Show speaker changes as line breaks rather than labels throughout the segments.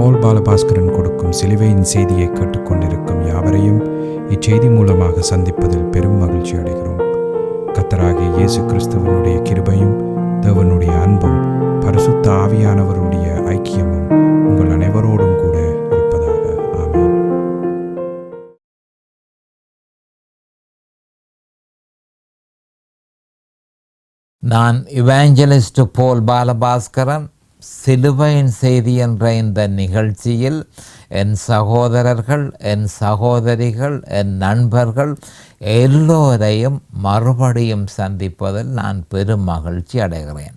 போல் பாலபாஸ்கரன் கொடுக்கும் சிலுவையின் செய்தியை கேட்டுக்கொண்டிருக்கும் யாவரையும் இச்செய்தி மூலமாக சந்திப்பதில் பெரும் மகிழ்ச்சி அடைகிறோம். கர்த்தராகிய இயேசு கிறிஸ்துவனுடைய கிருபையும் தேவனுடைய அன்பும் பரிசுத்த ஆவியானவருடைய ஐக்கியமும் உங்கள் அனைவரோடும் கூட இருப்பதாக. ஆமென்.
நான் இவாஞ்சலிஸ்ட் போல் பாலபாஸ்கரன். சிலுவையின் செய்தி என்ற இந்த நிகழ்ச்சியில் என் சகோதரர்கள், என் சகோதரிகள், என் நண்பர்கள் எல்லோரையும் மறுபடியும் சந்திப்பதில் நான் பெரும் மகிழ்ச்சி அடைகிறேன்.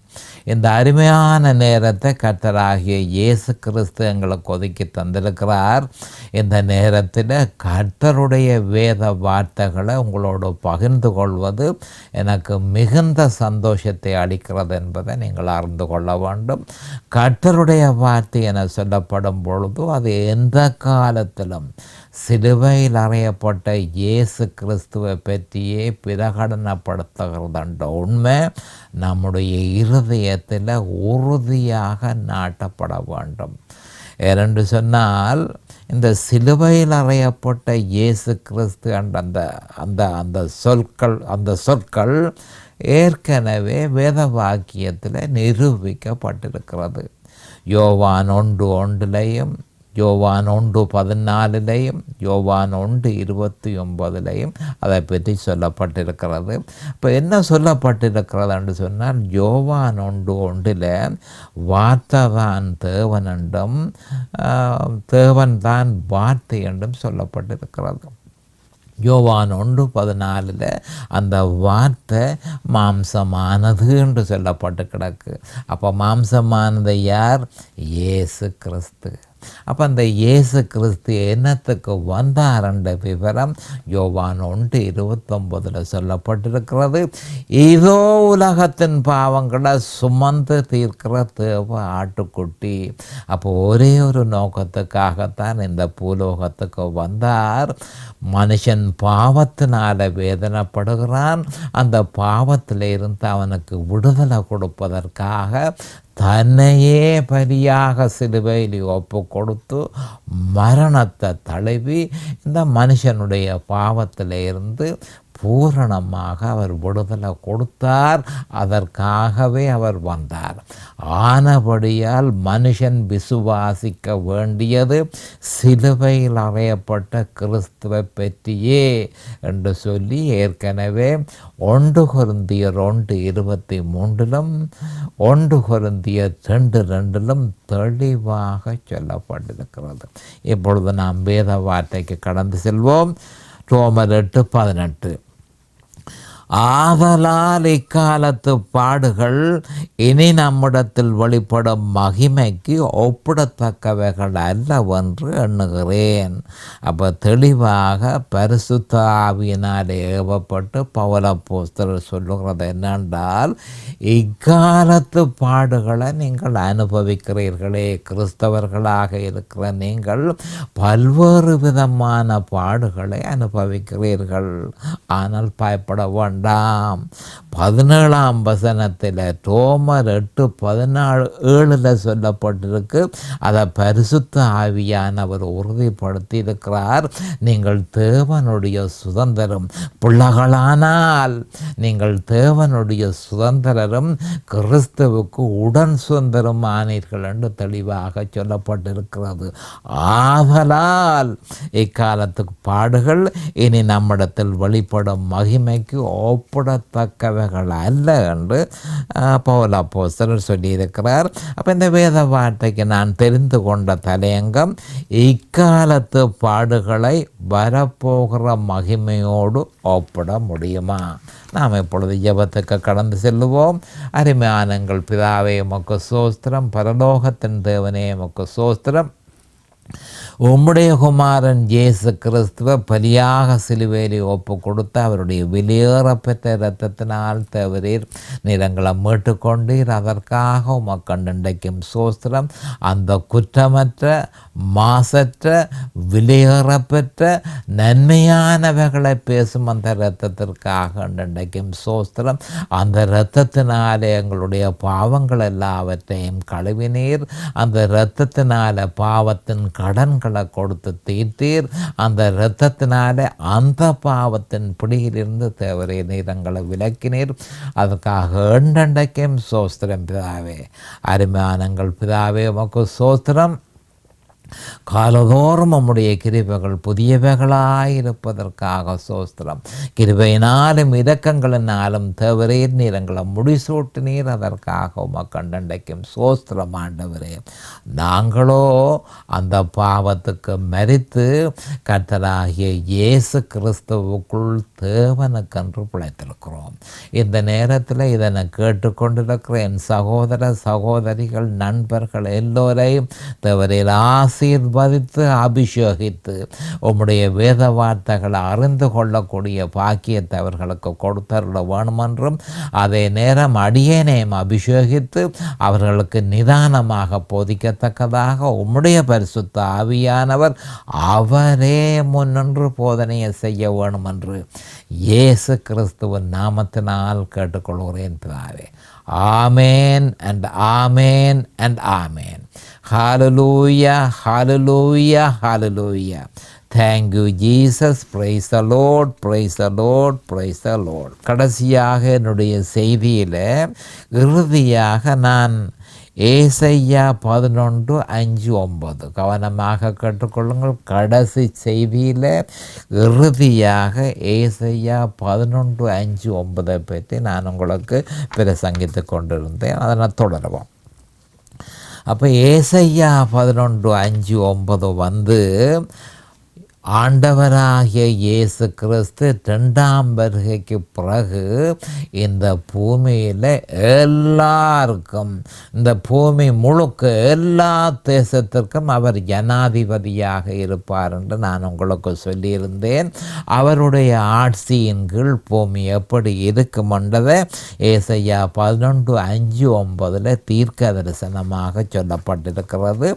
இந்த அருமையான நேரத்தை கர்த்தராகிய இயேசு கிறிஸ்து எங்களுக்கு ஒதுக்கி தந்திருக்கிறார். இந்த நேரத்தில் கர்த்தருடைய வேத வார்த்தைகளை உங்களோடு பகிர்ந்து கொள்வது எனக்கு மிகுந்த சந்தோஷத்தை அளிக்கிறது என்பதை நீங்கள் அறிந்து கொள்ள வேண்டும். கர்த்தருடைய வார்த்தை என சொல்லப்படும் பொழுது அது எந்த காலத்திலும் சிலுவையில் அறையப்பட்ட இயேசு கிறிஸ்துவை பற்றியே பிரகடனப்படுத்துகிறதுன்ற உண்மை நம்முடைய இருதயத்தில் உறுதியாக நாட்டப்பட வேண்டும். ஏனென்று சொன்னால் இந்த சிலுவையில் அறையப்பட்ட இயேசு கிறிஸ்து என்ற அந்த சொற்கள் ஏற்கனவே வேத வாக்கியத்தில் நிரூபிக்கப்பட்டிருக்கிறது. யோவான் 1:1 யோவான் 1:14 யோவான் 1:29 அதை பற்றி சொல்லப்பட்டிருக்கிறது. இப்போ என்ன சொல்லப்பட்டிருக்கிறது என்று சொன்னால், யோவான் 1:1 வார்த்தை தான் தேவன் என்றும் தேவன் தான் வார்த்தை என்றும் சொல்லப்பட்டிருக்கிறது. யோவான் 1:14 அந்த வார்த்தை மாம்சமானது என்று சொல்லப்பட்டு கிடக்கு. அப்போ மாம்சமானது யார்? இயேசு கிறிஸ்து. அப்போ அந்த இயேசு கிறிஸ்து என்னத்துக்கு வந்தார் என்ற விவரம் யோவான் 1:29 சொல்லப்பட்டிருக்கிறது. இதோ உலகத்தின் பாவங்களை சுமந்து தீர்க்கிற தேவ ஆட்டுக்குட்டி. அப்போ ஒரே ஒரு நோக்கத்துக்காகத்தான் இந்த பூலோகத்துக்கு வந்தார். மனுஷன் பாவத்தினால வேதனைப்படுகிறான். அந்த பாவத்தில் இருந்து அவனுக்கு விடுதலை கொடுப்பதற்காக தன்னையே பலியாக சிலுவையில் ஒப்பு கொடுத்து மரணத்தை தழுவி இந்த மனுஷனுடைய பாவத்தில் இருந்து பூரணமாக அவர் விடுதலை கொடுத்தார். அதற்காகவே அவர் வந்தார். ஆனபடியால் மனுஷன் விசுவாசிக்க வேண்டியது சிலுவையில் அறையப்பட்ட கிறிஸ்துவை பற்றியே என்று சொல்லி ஏற்கனவே 1 கொரிந்தியர் 1:23 1 கொரிந்தியர் 2:2 தெளிவாக சொல்லப்பட்டிருக்கிறது. இப்பொழுது நாம் வேத வார்த்தைக்கு கடந்து செல்வோம். ரோமர் 8:18 ஆதலால் இக்காலத்து பாடுகள் இனி நம்மிடத்தில் வெளிப்படும் மகிமைக்கு ஒப்பிடத்தக்கவைகள் அல்லவென்று எண்ணுகிறேன். அப்போ தெளிவாக பரிசுத்த ஆவியினால் ஏவப்பட்டு பவுலப்போஸ்தலர் சொல்லுகிறது என்னென்றால், இக்காலத்து பாடுகளை நீங்கள் அனுபவிக்கிறீர்களே, கிறிஸ்தவர்களாக இருக்கிற நீங்கள் பல்வேறு விதமான பாடுகளை அனுபவிக்கிறீர்கள். ஆனால் பயப்பட வேண்டாம். 17ஆம் வசனத்தில் ரோமர் 8:17 சொல்லப்பட்டிருக்கு. அதை பரிசுத்த ஆவியானவர் உறுதிப்படுத்தி இருக்கிறார். நீங்கள் தேவனுடைய சுதந்திரம் பிள்ளைகளானால் நீங்கள் தேவனுடைய சுதந்திரம் கிறிஸ்துவுக்கு உடன் சுதந்திரம் ஆனீர்கள் என்று தெளிவாக சொல்லப்பட்டிருக்கிறது. ஆதலால் இக்காலத்துக்கு பாடுகள் இனி நம்மிடத்தில் வெளிப்படும் மகிமைக்கு ஒப்பிடத்தக்கவைகள் அல்ல என்று பவுல் அப்போஸ்தலர் சொல்லியிருக்கிறார். அப்போ இந்த வேத வார்த்தைக்கு நான் தெரிந்து கொண்ட தலையங்கம், இக்காலத்து பாடுகளை வரப்போகிற மகிமையோடு ஒப்பிட முடியுமா? நாம் இப்பொழுது ஜெபத்துக்கு கடந்து செல்லுவோம். அருமையான எங்கள் பிதாவே உமக்கு ஸ்தோத்திரம், பரலோகத்தின் தேவனே உமக்கு ஸ்தோத்திரம். உம்முடைய குமாரன் இயேசு கிறிஸ்துவ பலியாக சிலுவையிலே ஒப்பு கொடுத்து அவருடைய வெளியேறப்பெற்ற இரத்தத்தினால் தவறீர் நிறங்களை மீட்டுக்கொண்டீர். அதற்காக உமக்கண்டைக்கும் சோஸ்திரம். அந்த குற்றமற்ற மாசற்ற வெளியேறப்பெற்ற நன்மையானவைகளை பேசும் அந்த இரத்தத்திற்காக இன்றைக்கும் சோஸ்திரம். அந்த இரத்தத்தினாலே எங்களுடைய பாவங்கள் எல்லாவற்றையும் கழுவினீர். அந்த இரத்தத்தினால பாவத்தின் கடன்களை கொடுத்து தீர்த்தீர். அந்த இரத்தத்தினாலே அந்த பாவத்தின் பிடியிலிருந்து தேவரே நீர் எங்களை விலக்கினீர். அதற்காக இன்றைக்கும் சோஸ்திரம் பிதாவே. அருமையானங்கள் பிதாவே உமக்கு சோஸ்திரம். காலதோறும் நம்முடைய கிருபைகள் புதியவைகளாயிருப்பதற்காக சோஸ்திரம். கிருபையினாலும் இரக்கங்களினாலும் தேவரீர் நீரங்களை முடிசூட்டினீர். அதற்காக உமக்கண்டைக்கும் சோஸ்திரம் ஆண்டவரே. நாங்களோ அந்த பாவத்துக்கு மரித்து கர்த்தராகிய இயேசு கிறிஸ்துவுக்குள் தேவனுக்கென்று பிழைத்திருக்கிறோம். இந்த நேரத்தில் இதனை கேட்டுக்கொண்டிருக்கிற என் சகோதர சகோதரிகள் நண்பர்கள் எல்லோரையும் தேவரீர் ஆசீர்வதித்து அபிஷேகித்து உம்முடைய வேத வார்த்தைகளை அறிந்து கொள்ளக்கூடிய பாக்கியத்தை அவர்களுக்கு கொடுத்தருள வேணுமென்றும், அதே நேரம் அடியேனையும் அபிஷேகித்து அவர்களுக்கு நிதானமாக போதிக்கத்தக்கதாக உம்முடைய பரிசுத்த ஆவியானவர் அவரே முன்னின்று போதனையை செய்ய வேணுமென்று இயேசு கிறிஸ்துவின் நாமத்தினால் கேட்டுக்கொள்கிறேன் பிதாவே. ஆமேன் and amen and amen. Hallelujah, hallelujah, hallelujah. Thank you Jesus. Praise the Lord, praise the Lord, praise the Lord. கடைசியாக என்னுடைய செய்தியில் இறுதியாக நான் ஏசாயா 11:5-9 கவனமாக கேட்டுக்கொள்ளுங்கள். கடைசி செய்தியில் இறுதியாக ஏசாயா 11:5-9 பற்றி நான் உங்களுக்கு பிரசங்கித்து கொண்டிருந்தேன். அதனை தொடருவோம். அப்போ ஏசாயா 11:5-9 ஆண்டவராகிய இயேசு கிறிஸ்து 2ஆம் வருகைக்கு பிறகு இந்த பூமியில் எல்லாருக்கும், இந்த பூமி முழுக்க எல்லா தேசத்திற்கும் அவர் ஜனாதிபதியாக இருப்பார் என்று நான் உங்களுக்கு சொல்லியிருந்தேன். அவருடைய ஆட்சியின் கீழ் பூமி எப்படி இருக்கும் என்றதை ஏசாயா 11:5-9 தீர்க்க தரிசனமாக சொல்லப்பட்டிருக்கிறது.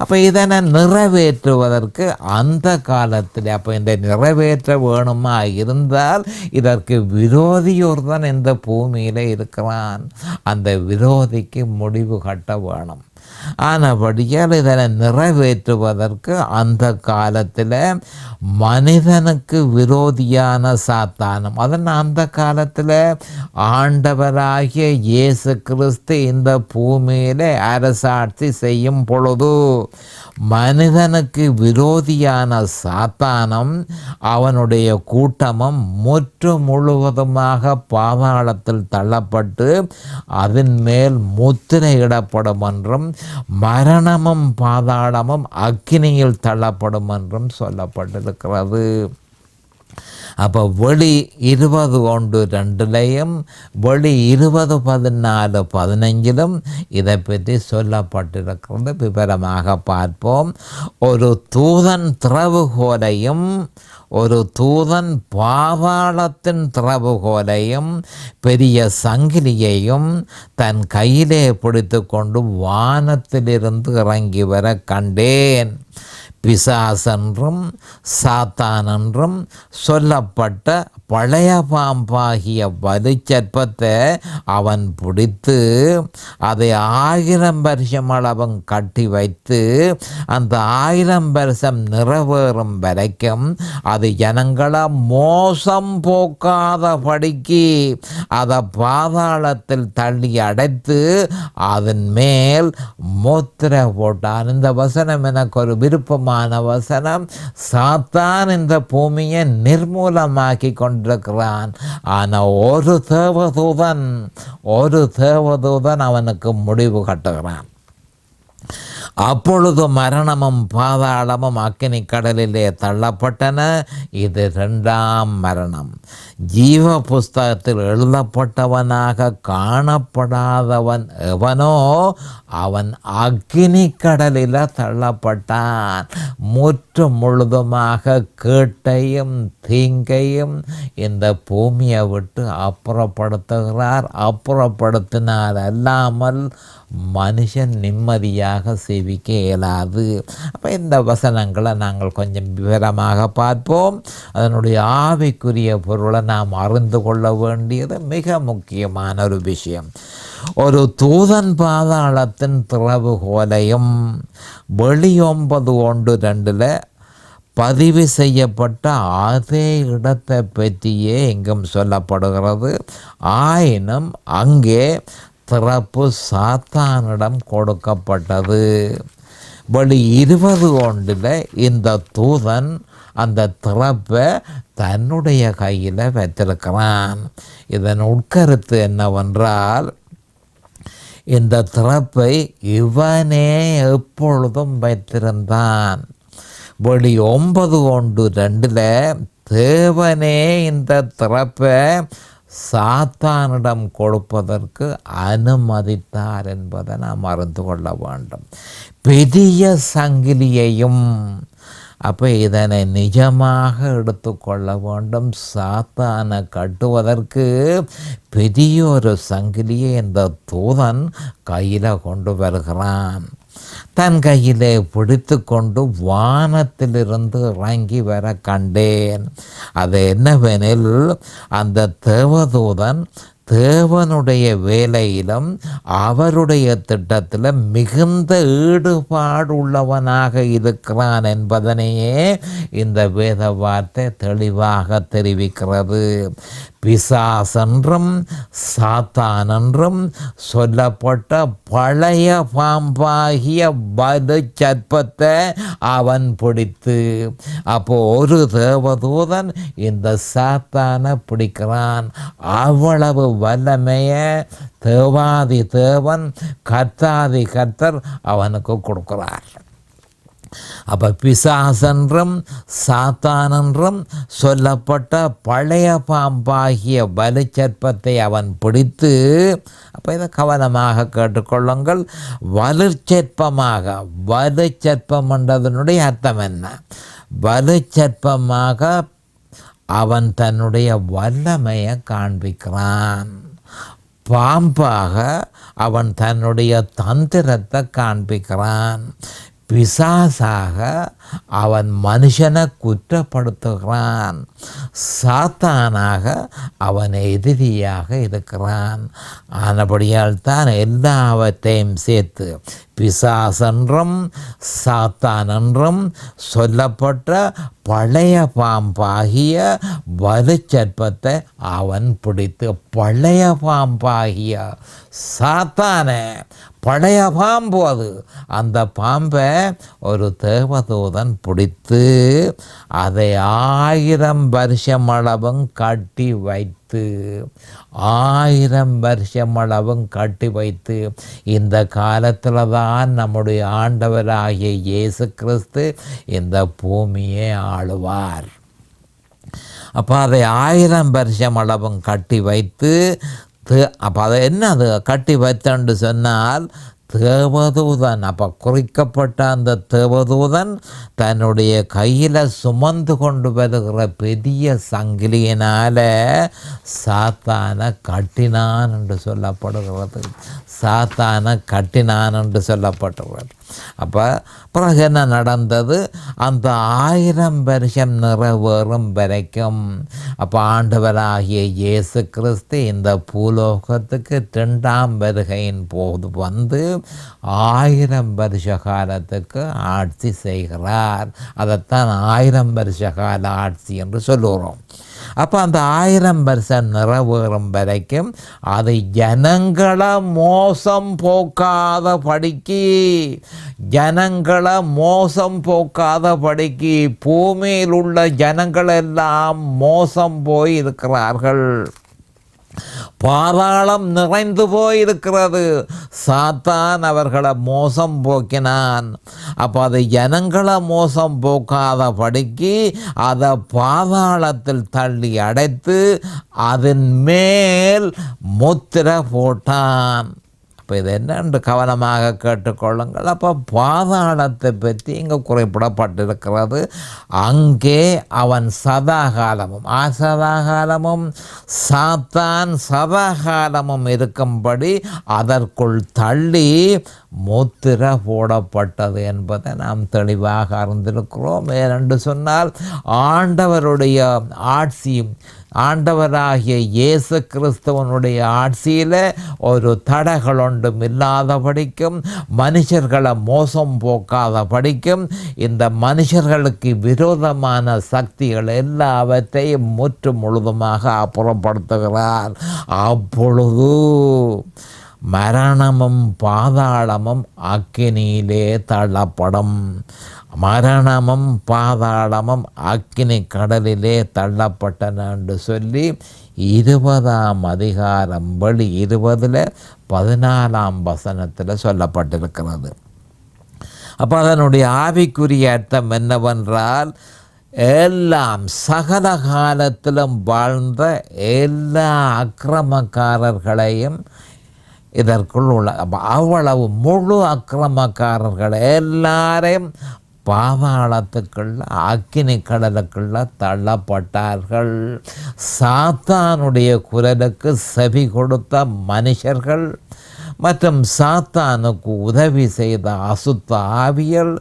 அப்போ இதனை நிறைவேற்றுவதற்கு அந்த கால அப்போ இந்த நிறைவேற்ற வேணுமா இருந்தால் இதற்கு விரோதியோர் தான் இந்த பூமியில் இருக்கிறான். அந்த விரோதிக்கு முடிவு கட்ட வேணும். ஆனபடியால் இதனை நிறைவேற்றுவதற்கு அந்த காலத்தில் மனிதனுக்கு விரோதியான சாத்தானும், அதன் அந்த காலத்தில் ஆண்டவராகிய இயேசு கிறிஸ்து இந்த பூமியில் அரசாட்சி செய்யும் பொழுது மனிதனுக்கு விரோதியான சாத்தானும் அவனுடைய கூட்டமும் முழுவதுமாக பாதாளத்தில் தள்ளப்பட்டு அதன் மேல் முத்திரையிடப்படும் என்றும் மரணமும் பாதாளமும் அக்கினியில் தள்ளப்படும் என்றும் சொல்லப்பட்டிருக்கிறது. அப்போ வெளி 20:1-2 வெளி 20:14-15 இதை பற்றி சொல்லப்பட்டிருக்கிறது. விவரமாக பார்ப்போம். ஒரு தூதன் திறவுகோலையும் ஒரு தூதன் பாதாளத்தின் திறவுகோலையும் பெரிய சங்கிலியையும் தன் கையிலே பிடித்து கொண்டு வானத்திலிருந்து இறங்கி வர கண்டேன். பிசாசென்றும் சாத்தானென்றும் சொல்லப்பட்ட பழைய பாம்பாகிய வலுச்சற்பத்தை அவன் பிடித்து அதை 1000 வருஷம் அளவும் கட்டி வைத்து அந்த 1000 வருஷம் நிறைவேறும் வரைக்கும் அது ஜனங்களை மோசம் போக்காதபடிக்கு அதை பாதாளத்தில் தள்ளி அடைத்து அதன் மேல் முத்திரை போட்டான். இந்த வசனம் எனக்கு ஒரு விருப்பமான வசனம். சாத்தான் இந்த பூமியை நிர்மூலமாக்கி கொண்டிருக்கிறான். ஆனால் ஒரு தேவதூதன் அவனுக்கு முடிவு கட்டுகிறான். அப்பொழுது மரணமும் பாதாளமும் அக்கினி கடலிலே தள்ளப்பட்டன. இது 2ஆம் மரணம். ஜீவ புஸ்தகத்தில் எழுதப்பட்டவனாக காணப்படாதவன் எவனோ அவன் அக்கினி கடலில் தள்ளப்பட்டான். முற்று முழுதுமாக கேட்டையும் தீங்கையும் இந்த பூமியை விட்டு அப்புறப்படுத்துகிறார். அப்புறப்படுத்தினார் அல்லாமல் மனுஷன் நிம்மதியாக சேவிக்க இயலாது. அப்போ இந்த வசனங்களை நாங்கள் கொஞ்சம் விவரமாக பார்ப்போம். அதனுடைய ஆவிக்குரிய பொருளை நாம் அறிந்து கொள்ள வேண்டியது மிக முக்கியமான ஒரு விஷயம். ஒரு தூதன் பாதாளத்தின் திறவுகோலையும் வெளி 9:1-2 பதிவு செய்யப்பட்ட அதே இடத்தை பற்றியே எங்கும் சொல்லப்படுகிறது. ஆயினும் அங்கே திறப்பு சாத்தானிடம் கொடுக்கப்பட்டது. வெளி 20:1 இந்த தூதன் அந்த திறப்பை தன்னுடைய கையில் வைத்திருக்கிறான். இதன் உட்கருத்து என்னவென்றால், இந்த திறப்பை இவனே எப்பொழுதும் வைத்திருந்தான். வெளி 9:1-2 தேவனே இந்த திறப்பை சாத்தானிடம் கொடுப்பதற்கு அனுமதித்தார் என்பதை நாம் அறிந்து கொள்ள வேண்டும். பெரிய சங்கிலியையும், அப்போ இதனை நிஜமாக எடுத்துக்கொள்ள வேண்டும். சாத்தானை கட்டுவதற்கு பெரிய ஒரு சங்கிலியை இந்த தூதன் கையில் கொண்டு வருகிறான். தன் கையிலே பிடித்து கொண்டு வானத்திலிருந்து இறங்கி வர கண்டேன். அது என்னவெனில், அந்த தேவதூதன் தேவனுடைய வேலையிலும் அவருடைய திட்டத்தில் மிகுந்த ஈடுபாடு உள்ளவனாக இருக்கிறான் என்பதனையே இந்த வேத வார்த்தை தெளிவாக தெரிவிக்கிறது. பிசாசென்றும் சாத்தானென்றும் சொல்லப்பட்ட பழைய பாம்பாகிய வலு சர்ப்பத்தை அவன் பிடித்து, அப்போ ஒரு தேவதூதன் இந்த சாத்தானை பிடிக்கிறான். அவ்வளவு வல்லமைய தேவாதி தேவன் கர்த்தாதி கர்த்தர் அவனுக்கு கொடுக்கிறார். அப்போ பிசாசென்றும் சாத்தானென்றும் சொல்லப்பட்ட பழைய பாம்பாகிய வலுச்சற்பத்தை அவன் பிடித்து, அப்போ இதை கவனமாக கேட்டுக்கொள்ளுங்கள். வலுச்சற்பமாக, வலுச்சற்பம் என்றதனுடைய அர்த்தம் என்ன? வலுச்சற்பமாக அவன் தன்னுடைய வல்லமையை காண்பிக்கிறான். பாம்பாக அவன் தன்னுடைய தந்திரத்தை காண்பிக்கிறான். பிசாசாக அவன் மனுஷனை குற்றப்படுத்துகிறான். சாத்தானாக அவன் எதிரியாக இருக்கிறான். ஆனபடியால் தான் எல்லாவற்றையும் சேர்த்து பிசாசென்றும் சாத்தானென்றும் சொல்லப்பட்ட பழைய பாம்பாகிய வலுச்சற்பத்தை அவன் பிடித்து, பழைய பாம்பாகிய சாத்தானை, பழைய பாம்பு அது, அந்த பாம்பை ஒரு தேவதூதன் பிடித்து அதை 1000 வருஷம் அளவும் கட்டி வைத்து, 1000 வருஷம் அளவும் கட்டி வைத்து, இந்த காலத்தில் தான் நம்முடைய ஆண்டவராகிய இயேசு கிறிஸ்து இந்த பூமியை ஆளுவார். அப்போ அதை 1000 வருஷம் அளவும் கட்டி வைத்து, அப்போ அதை என்ன அது கட்டி வைத்தன்னு சொன்னால், தேவதூதன், அப்போ குறிக்கப்பட்ட அந்த தேவதூதன் தன்னுடைய கையில் சுமந்து கொண்டு வருகிற பெரிய சங்கிலியினால் சாத்தானை கட்டினான் என்று சொல்லப்படுகிறது. சாத்தானை கட்டினான் என்று சொல்லப்படுகிறது. அப்போ பிறகு என்ன நடந்தது? அந்த 1000 வருஷம் நிறைவேறும் வரைக்கும், அப்போ ஆண்டவராகிய இயேசு கிறிஸ்து இந்த பூலோகத்துக்கு 2ஆம் வருகையின் போது வந்து 1000 வருஷ காலத்துக்கு ஆட்சி செய்கிறார். அதைத்தான் 1000 வருஷ கால ஆட்சி என்று சொல்லுகிறோம். அப்போ அந்த 1000 வருஷம் நிறைவேறும் வரைக்கும் அது ஜனங்களை மோசம் போக்காத படிக்கு, ஜனங்களை மோசம் போக்காத படிக்கு பூமியில் உள்ள ஜனங்கள் எல்லாம் மோசம் போய் இருக்கிறார்கள். பாதாளம் நிறைந்து போயிருக்கிறது. சாத்தான் அவர்களை மோசம் போக்கினான். அப்போ அது ஜனங்களை மோசம் போக்காதபடிக்கு அதை பாதாளத்தில் தள்ளி அடைத்து அதன் மேல் முத்திரை போட்டான். இப்போ இது என்னென்று கவனமாக கேட்டுக்கொள்ளுங்கள். அப்போ பாதாளத்தை பற்றி இங்கே குறிப்பிடப்பட்டிருக்கிறது. அங்கே அவன் சதாகாலமும் சதாகாலமும் சாத்தான் சதாகாலமும் இருக்கும்படி அதற்குள் தள்ளி முத்திரை போடப்பட்டது என்பதை நாம் தெளிவாக அறிந்திருக்கிறோம். ஏனென்று சொன்னால் ஆண்டவருடைய ஆட்சி, ஆண்டவராகிய இயேசு கிறிஸ்துவனுடைய ஆட்சியில் ஒரு தடைகள் ஒன்றும் இல்லாதபடிக்கும், மனுஷர்களை மோசம் போக்காதபடிக்கும், இந்த மனுஷர்களுக்கு விரோதமான சக்திகள் எல்லாவற்றையும் முற்று முழுதுமாக அப்புறப்படுத்துகிறார். அப்பொழுது மரணமும் பாதாளமும் அக்கினியிலே தள்ளப்படும். மரணமும் பாதாளமும் அக்கினி கடலிலே தள்ளப்பட்டன என்று சொல்லி 20ஆம் அதிகாரம் வெளி 20:14 வசனத்தில் சொல்லப்பட்டிருக்கிறது. அப்போ அதனுடைய ஆவிக்குரிய அர்த்தம் என்னவென்றால், எல்லாம் சகல காலத்திலும் வாழ்ந்த எல்லா அக்கிரமக்காரர்களையும் இதற்குள் உள்ள அவ்வளவு முழு அக்கிரமக்காரர்கள் எல்லாரையும் பாதாளத்துக்குள்ள அக்கினி கடலுக்குள்ள தள்ளப்பட்டார்கள். சாத்தானுடைய குரலுக்கு செவி கொடுத்த மனுஷர்கள் மற்றும் சாத்தானுக்கு உதவி செய்த அசுத்த ஆவியல்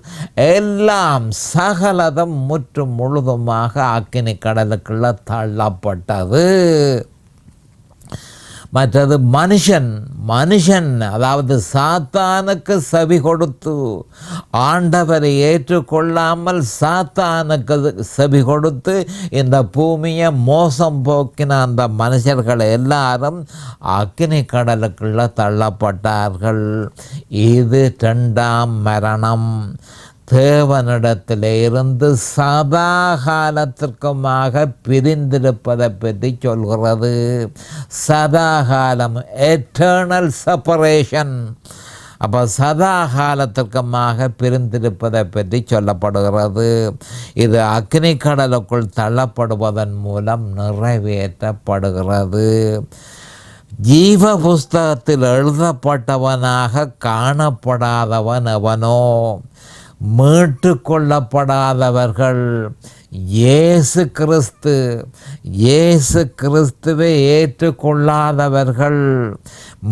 எல்லாம் சகலதும் முற்றும் முழுதுமாக அக்கினி கடலுக்குள்ள தள்ளப்பட்டது. மற்றது மனுஷன் அதாவது சாத்தானுக்கு செவி கொடுத்து ஆண்டவரை ஏற்றுக்கொள்ளாமல் சாத்தானுக்கு செவி கொடுத்து இந்த பூமியை மோசம் போக்கின அந்த மனுஷர்கள் எல்லாரும் அக்கினி கடலுக்குள்ள தள்ளப்பட்டார்கள். இது 2ஆம் மரணம். தேவனிடத்தில் இருந்து சதா காலத்திற்குமாக பிரிந்திருப்பதை பற்றி சொல்கிறது. சதாகாலம், எட்டர்னல் செப்பரேஷன். அப்போ சதா காலத்திற்குமாக பிரிந்திருப்பதை பற்றி சொல்லப்படுகிறது. இது அக்னி கடலுக்குள் தள்ளப்படுவதன் மூலம் நிறைவேற்றப்படுகிறது. ஜீவ புஸ்தகத்தில் எழுதப்பட்டவனாக காணப்படாதவன் எவனோ, மீட்டு கொள்ளப்படாதவர்கள், இயேசு கிறிஸ்துவை ஏற்றுக்கொள்ளாதவர்கள்,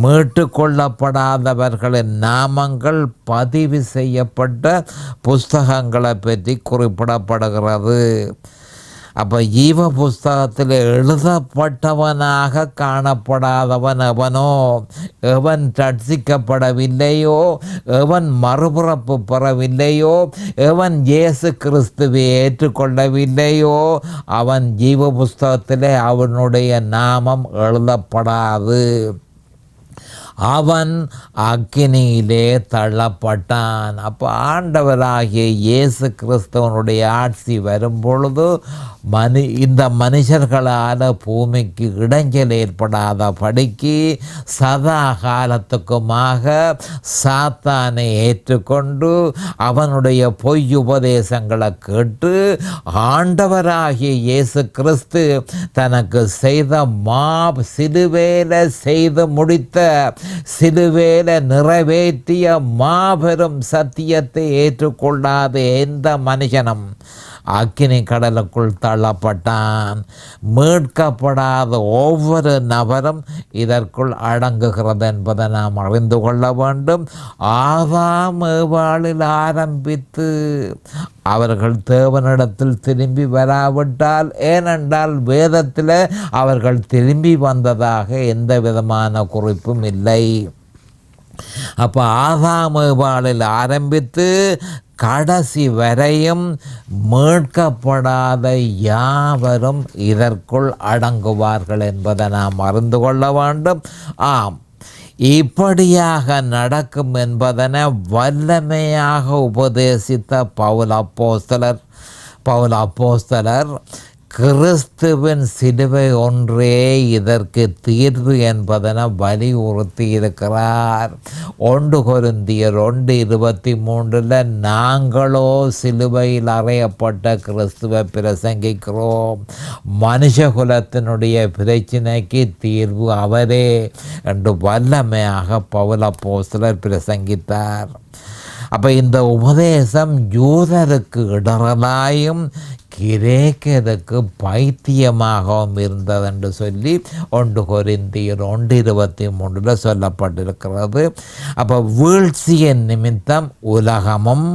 மீட்டு கொள்ளப்படாதவர்களின் நாமங்கள் பதிவு செய்யப்பட்ட புஸ்தகங்களை பற்றி குறிப்பிடப்படுகிறது. அப்போ ஜீவ புஸ்தகத்தில் எழுதப்பட்டவனாக காணப்படாதவன் எவனோ, எவன் ரட்சிக்கப்படவில்லையோ, எவன் மறுபிறப்பு பெறவில்லையோ, எவன் இயேசு கிறிஸ்துவை ஏற்றுக்கொள்ளவில்லையோ, அவன் ஜீவ புஸ்தகத்தில் அவனுடைய நாமம் எழுதப்படாது. அவன் அக்கினியிலே தள்ளப்பட்டான். அப்போ ஆண்டவராகிய இயேசு கிறிஸ்துவனுடைய ஆட்சி வரும்பொழுது இந்த மனுஷர்களால் பூமிக்கு இடைஞ்சல் ஏற்படாத படிக்கு சதா காலத்துக்குமாக சாத்தானை ஏற்றுக்கொண்டு அவனுடைய பொய் உபதேசங்களை கேட்டு ஆண்டவராகிய இயேசு கிறிஸ்து தனக்கு செய்த சிலுவையில செய்து முடித்த, சிலுவையில நிறைவேற்றிய மாபெரும் சத்தியத்தை ஏற்றுக்கொள்ளாத எந்த மனுஷனும் அக்கினி கடலுக்குள் தள்ளப்பட்டான். மீட்கப்படாத ஒவ்வொரு நபரும் இதற்குள் அடங்குகிறது என்பதை நாம் அறிந்து கொள்ள வேண்டும். ஆதாம் ஏவாளில் ஆரம்பித்து அவர்கள் தேவனிடத்தில் திரும்பி வராவிட்டால், ஏனென்றால் வேதத்தில் அவர்கள் திரும்பி வந்ததாக எந்த விதமான குறிப்பும் இல்லை. அப்போ ஆதாம் ஏவாளில் ஆரம்பித்து கடைசி வரையும் மீட்கப்படாத யாவரும் இதற்குள் அடங்குவார்கள் என்பதை நாம் அறிந்து கொள்ள வேண்டும். ஆம், இப்படியாக நடக்கும் என்பதனை வல்லமையாக உபதேசித்த பவுல் அப்போஸ்தலர் கிறிஸ்துவின் சிலுவை ஒன்றே இதற்கு தீர்வு என்பதனை வலியுறுத்தி இருக்கிறார். 1 கொரிந்தியர் 1:23 நாங்களோ சிலுவையில் அறையப்பட்ட கிறிஸ்துவை பிரசங்கிக்கிறோம், மனுஷகுலத்தினுடைய பிரச்சனைக்கு தீர்வு அவரே என்று வல்லமையாக பவுல் அப்போஸ்தலர் பிரசங்கித்தார். அப்போ இந்த உபதேசம் யூதருக்கு இடரலாயும் கிரேக்கருக்கு பைத்தியமாகவும் இருந்தது என்று சொல்லி 1 கொரிந்தியர் 1:23 சொல்லப்பட்டிருக்கிறது. அப்போ வீழ்ச்சியின் நிமித்தம் உலகமும்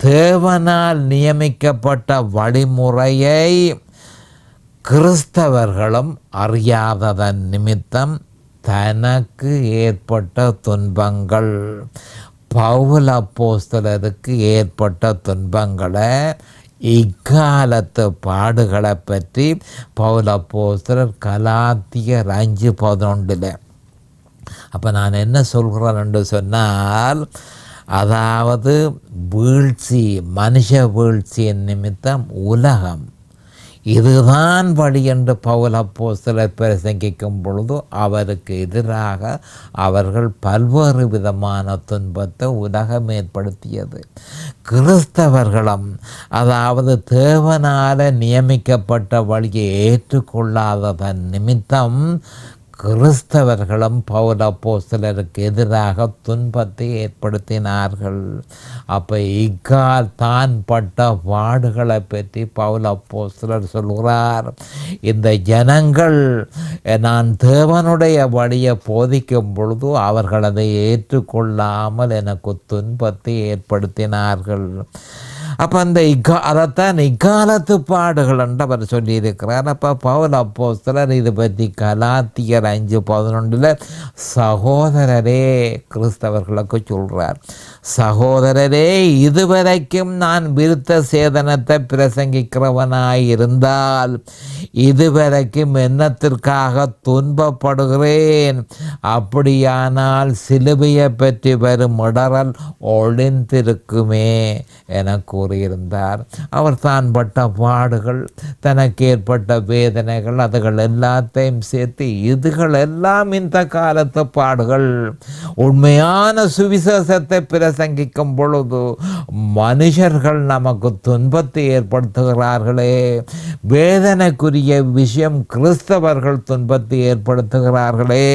தேவனால் நியமிக்கப்பட்ட வழிமுறையை கிறிஸ்தவர்களும் அறியாததன் நிமித்தம் தனக்கு ஏற்பட்ட துன்பங்கள், பவுல் அப்போஸ்தலருக்கு ஏற்பட்ட துன்பங்களை, இக்காலத்து பாடுகளை பற்றி பவுல் அப்போஸ்தலர் கலாத்தியர் 5:11. அப்போ நான் என்ன சொல்கிறேன் என்று சொன்னால், அதாவது வீழ்ச்சி, மனுஷ வீழ்ச்சியின் நிமித்தம் உலகம் இதுதான் வழி என்று பவுல் அப்போஸ்தலர் பிரசங்கிக்கும் பொழுது அவருக்கு எதிராக அவர்கள் பல்வேறு விதமான துன்பத்தை உலகம் ஏற்படுத்தியது. கிறிஸ்தவர்களும் அதாவது தேவனால நியமிக்கப்பட்ட வழியை ஏற்றுக்கொள்ளாததன் நிமித்தம் கிறிஸ்தவர்களும் பவுல் அப்போஸ்தலருக்கு எதிராக துன்பத்தை ஏற்படுத்தினார்கள். அப்போ இக்கால் தான் பட்ட பாடுகளை பற்றி பவுல் அப்போஸ்தலர் சொல்கிறார். இந்த ஜனங்கள் நான் தேவனுடைய வழியை போதிக்கும் பொழுது அவர்கள் அதை ஏற்றுக்கொள்ளாமல் எனக்கு துன்பத்தை ஏற்படுத்தினார்கள். அப்போ அந்த அதைத்தான் இக்காலத்து பாடுகள் என்று அவர் சொல்லியிருக்கிறார். அப்போ பவுல் அப்போஸ்தலர் இது பற்றி கலாத்தியர் 5:11 சகோதரரே கிறிஸ்தவர்களுக்கு சொல்கிறார். சகோதரரே, இதுவரைக்கும் நான் விருத்த சேதனத்தை பிரசங்கிக்கிறவனாயிருந்தால் இதுவரைக்கும் என்னத்திற்காக துன்பப்படுகிறேன்? அப்படியானால் சிலுவையை பற்றி வரும் இடரல் ஒளிந்திருக்குமே என கூறியிருந்தார். அவர் தான் பட்ட பாடுகள், தனக்கு ஏற்பட்ட வேதனைகள், அதுகள் எல்லாத்தையும் சேர்த்து இதுகள் எல்லாம் இந்த காலத்து பாடுகள். உண்மையான சுவிசேஷத்தை பிரசங்கிக்கும் பொழுது மனுஷர்கள் நமக்கு துன்பத்தை ஏற்படுத்துகிறார்களே, வேதனைக்குரிய விஷயம் கிறிஸ்தவர்கள் துன்பத்தை ஏற்படுத்துகிறார்களே.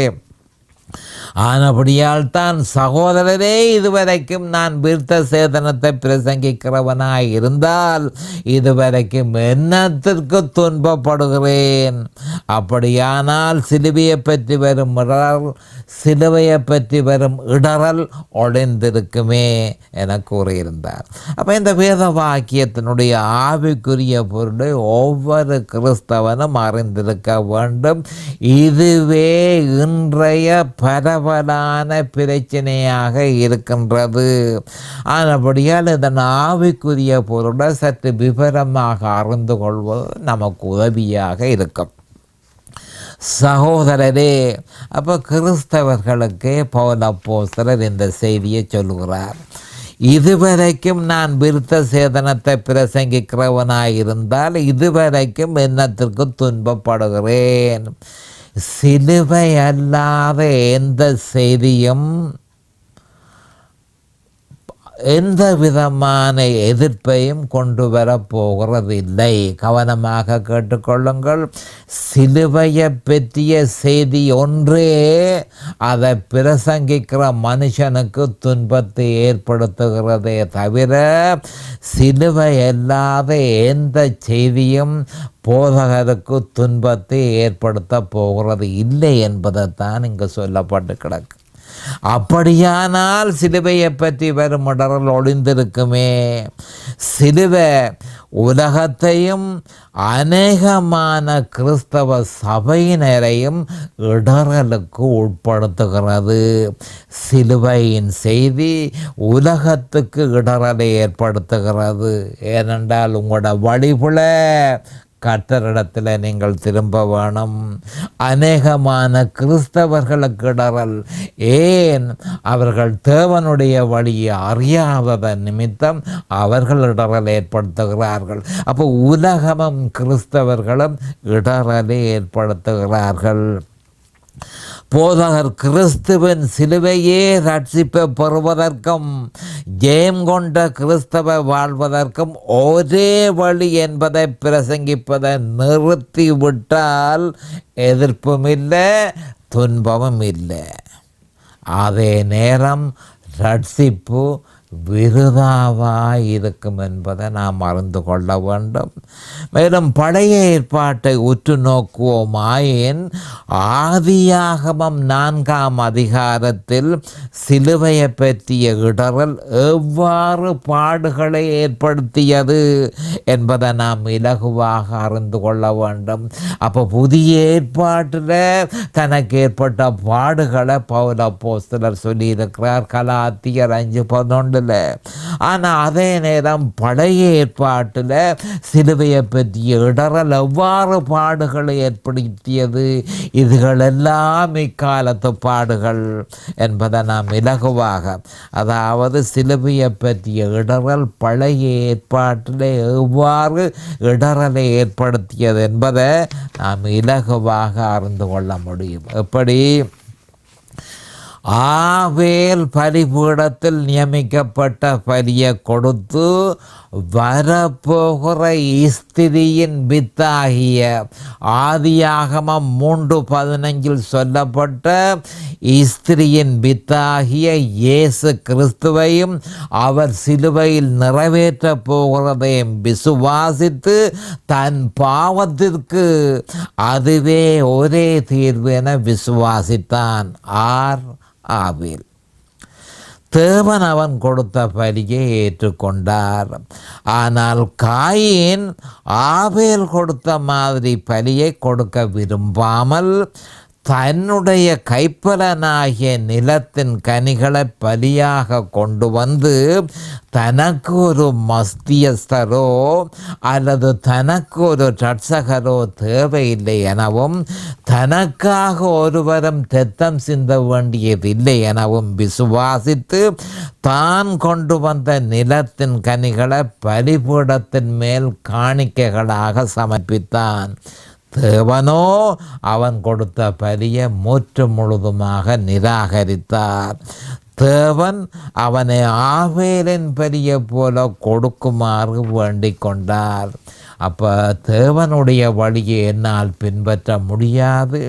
ஆனபடியால் தான் சகோதரரே, இதுவரைக்கும் நான் விருத்த சேதனத்தை பிரசங்கிக்கிறவனாய் இருந்தால் இதுவரைக்கும் என்னத்திற்கு துன்பப்படுகிறேன்? அப்படியானால் சிலுவையை பற்றி வரும் இடரல், சிலுவையை பற்றி வரும் இடரல் ஒளிந்திருக்குமே என கூறியிருந்தார். அப்போ இந்த வேத வாக்கியத்தினுடைய ஆவிக்குரிய பொருளை ஒவ்வொரு கிறிஸ்தவனும் அறிந்திருக்க வேண்டும். இதுவே இன்றைய பரவலான பிரச்சனையாக இருக்கின்றது. ஆனபடியால் இதன் ஆவிக்குரிய பொருளை சற்று விவரமாக அறிந்து கொள்வது நமக்கு உதவியாக இருக்கும். சகோதரரே, அப்போ கிறிஸ்தவர்களுக்கே பவுல் அப்போஸ்தலர் இந்த செய்தியை சொல்கிறார். இதுவரைக்கும் நான் விருத்த சேதனத்தை பிரசங்கிக்கிறவனாயிருந்தால் இதுவரைக்கும் என்னத்திற்கு துன்பப்படுகிறேன்? சிலுவை அல்லாத எந்த செய்தியும் எந்த விதமான எதிர்ப்பையும் கொண்டு வரப்போகிறது இல்லை. கவனமாக கேட்டுக்கொள்ளுங்கள். சிலுவையை பற்றிய செய்தி ஒன்றே அதை பிரசங்கிக்கிற மனுஷனுக்கு துன்பத்தை ஏற்படுத்துகிறதே தவிர சிலுவை அல்லாத எந்த செய்தியும் போதகருக்கு துன்பத்தை ஏற்படுத்த போகிறது இல்லை என்பதைத்தான் இங்கு சொல்லப்பட்டு கிடக்கு. அப்படியானால் சிலுவையை பற்றி வரும் இடரல் ஒளிந்திருக்குமே. சிலுவை உலகத்தையும் அநேகமான கிறிஸ்தவ சபையினரையும் இடரலுக்கு உட்படுத்துகிறது. சிலுவையின் செய்தி உலகத்துக்கு இடரலை ஏற்படுத்துகிறது. ஏனென்றால் உங்களோட வழிபுல கர்த்தரிடத்தில் நீங்கள் திரும்ப வேணும். அநேகமான கிறிஸ்தவர்களுக்கு இடறல் ஏன்? அவர்கள் தேவனுடைய வழியை அறியாததன் நிமித்தம் அவர்கள் இடறல் ஏற்படுத்துகிறார்கள். அப்போ உலகமும் கிறிஸ்தவர்களும் இடறலை ஏற்படுத்துகிறார்கள். போதகர் கிறிஸ்துவின் சிலுவையே ரட்சிப்பை பெறுவதற்கும் ஜெயம் கொண்ட கிறிஸ்தவ வாழ்வதற்கும் ஒரே வழி என்பதை பிரசங்கிப்பதை நிறுத்திவிட்டால் எதிர்ப்பும் இல்லை, துன்பமும் இல்லை. அதே நேரம் ரட்சிப்பு விருதாவாய் இருக்கும் என்பதை நாம் அறிந்து கொள்ள வேண்டும். மேலும் பழைய ஏற்பாட்டை உற்று நோக்குவோமாயின் ஆதியாகமம் 4ஆம் அதிகாரத்தில் சிலுவையை பற்றிய இடறல் எவ்வாறு பாடுகளை ஏற்படுத்தியது என்பதை நாம் இலகுவாக அறிந்து கொள்ள வேண்டும். அப்போ புதிய ஏற்பாட்டில் தனக்கு ஏற்பட்ட பாடுகளை பவுல் அப்போஸ்தலர் சொல்லியிருக்கிறார் கலாத்தியர் 5:11. ஆனால் அதே நேரம் பழைய ஏற்பாட்டில் சிலுவையை பற்றிய இடறல் எவ்வாறு பாடுகளை ஏற்படுத்தியது, இதுகளெல்லாம் இக்காலத்து பாடுகள் என்பதை நாம் இலகுவாக, அதாவது சிலுவையை பற்றிய இடறல் பழைய ஏற்பாட்டில் எவ்வாறு இடறலை ஏற்படுத்தியது என்பதை நாம் இலகுவாக அறிந்து கொள்ள முடியும். எப்படி? ஆவேல் பலிபீடத்தில் நியமிக்கப்பட்ட பலியை கொடுத்து வரப்போகிற ஸ்திரியின் வித்தாகிய ஆதியாகமம் 3:15 சொல்லப்பட்ட ஸ்திரியின் வித்தாகிய இயேசு கிறிஸ்துவையும் அவர் சிலுவையில் நிறைவேற்ற போகிறதையும் விசுவாசித்து தன் பாவத்திற்கு அதுவே ஒரே தீர்வு என விசுவாசித்தான். ஆவேல். தேவன் அவன் கொடுத்த பலியை ஏற்றுக்கொண்டார். ஆனால் காயின் ஆவேல் கொடுத்த மாதிரி பலியை கொடுக்க விரும்பாமல் தன்னுடைய கைப்பலனாகிய நிலத்தின் கனிகளை பலியாக கொண்டு வந்து தனக்கு ஒரு மஸ்தியஸ்தரோ அல்லது தனக்கு ஒரு ரட்சகரோ தேவையில்லை எனவும் தனக்காக ஒருவரும் இரத்தம் சிந்த வேண்டியதில்லை எனவும் விசுவாசித்து தான் கொண்டு வந்த நிலத்தின் கனிகளை பலிபீடத்தின் மேல் காணிக்கைகளாக சமர்ப்பித்தான். தேவனோ அவன் கொடுத்த பலியை முற்று முழுதுமாக நிராகரித்தார். தேவன் அவனை ஆவேலின் பலியை போல கொடுக்குமாறு வேண்டிக் கொண்டார். அப்போ தேவனுடைய வழியை என்னால் பின்பற்ற முடியாது,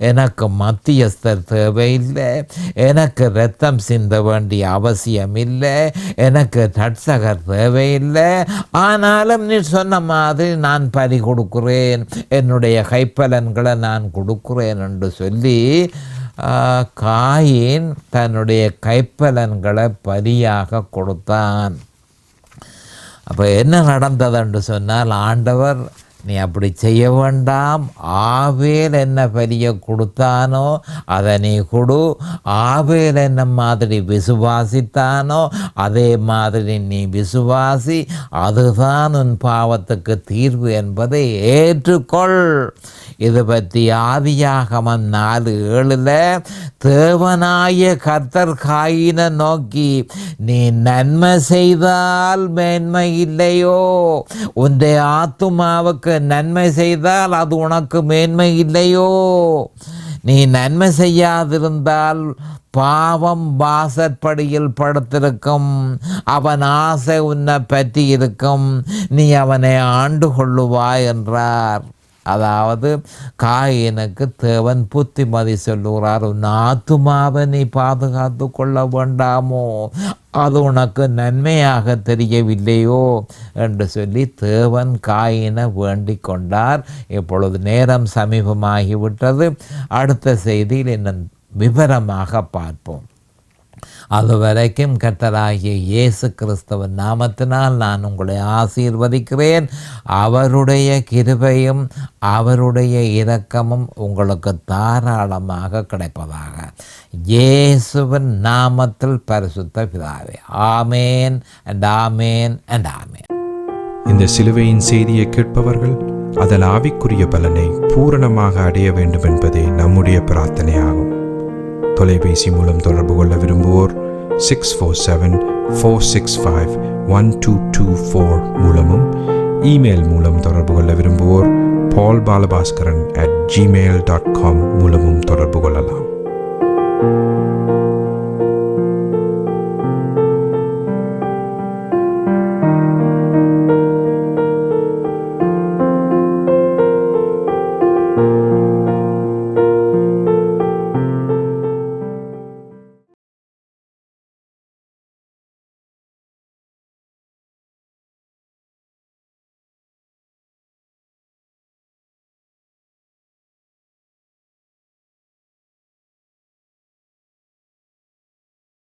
எனக்கு மத்தியஸ்தர் தேவையில்லை, எனக்கு இரத்தம் சிந்த வேண்டிய அவசியம் இல்லை, எனக்கு ரட்சகர் தேவையில்லை, ஆனாலும் நீ சொன்ன மாதிரி நான் பலி கொடுக்குறேன், என்னுடைய கைப்பலன்களை நான் கொடுக்குறேன் என்று சொல்லி காயின் தன்னுடைய கைப்பலன்களை பலியாக கொடுத்தான். அப்போ என்ன நடந்தது என்று சொன்னால், ஆண்டவர் நீ அப்படி செய்ய வேண்டாம், ஆவேல் என்ன பலியை கொடுத்தானோ அதை நீ கொடு, ஆவேல் என்ன மாதிரி விசுவாசித்தானோ அதே மாதிரி நீ விசுவாசி, அதுதான் உன் பாவத்துக்கு தீர்வு என்பதை ஏற்றுக்கொள். இது பற்றி ஆதியாகமம் 4:7 தேவனாய கர்த்தர் காயினை நோக்கி, நீ நன்மை செய்தால் மேன்மை இல்லையோ? உன்னுடைய ஆத்துமாவுக்கு நன்மை செய்தால் அது உனக்கு மேன்மை இல்லையோ? நீ நன்மை செய்யாதிருந்தால் பாவம் வாசற்படியில் படுத்திருக்கும், அவன் ஆசை உன்னை பற்றி இருக்கும், நீ அவனை ஆண்டு கொள்ளுவாய் என்றார். அதாவது காயினுக்கு தேவன் புத்திமதி சொல்லுகிறார், உன் ஆத்துமாவை நீ பாதுகாத்து கொள்ள வேண்டாமோ, அது உனக்கு நன்மையாக தெரியவில்லையோ என்று சொல்லி தேவன் காயினை வேண்டிக் கொண்டார். இப்பொழுது நேரம் சமீபமாகிவிட்டது. அடுத்த செய்தியில் இன்னும் விவரமாக பார்ப்போம். அதுவரைக்கும் கர்த்தராகிய இயேசு கிறிஸ்துவின் நாமத்தினால் நான் உங்களை ஆசீர்வதிக்கிறேன். அவருடைய கிருபையும் அவருடைய இரக்கமும் உங்களுக்கு தாராளமாக கிடைப்பதாக. இயேசுவின் நாமத்தில் பரிசுத்த பிதாவே, ஆமேன் அண்ட் ஆமேன் அண்ட் ஆமேன்.
இந்த சிலுவையின் செய்தியை கேட்பவர்கள் அதன் ஆவிக்குரிய பலனை பூரணமாக அடைய வேண்டும் என்பதே நம்முடைய பிரார்த்தனையாகும். தொலைபேசி மூலம் தொடர்பு கொள்ள விரும்புவோர் 647-465-1224 மூலமும், இமெயில் மூலம் தொடர்பு கொள்ள விரும்புவோர் paulbalabhaskaran@gmail.com மூலமும் தொடர்பு கொள்ளலாம்.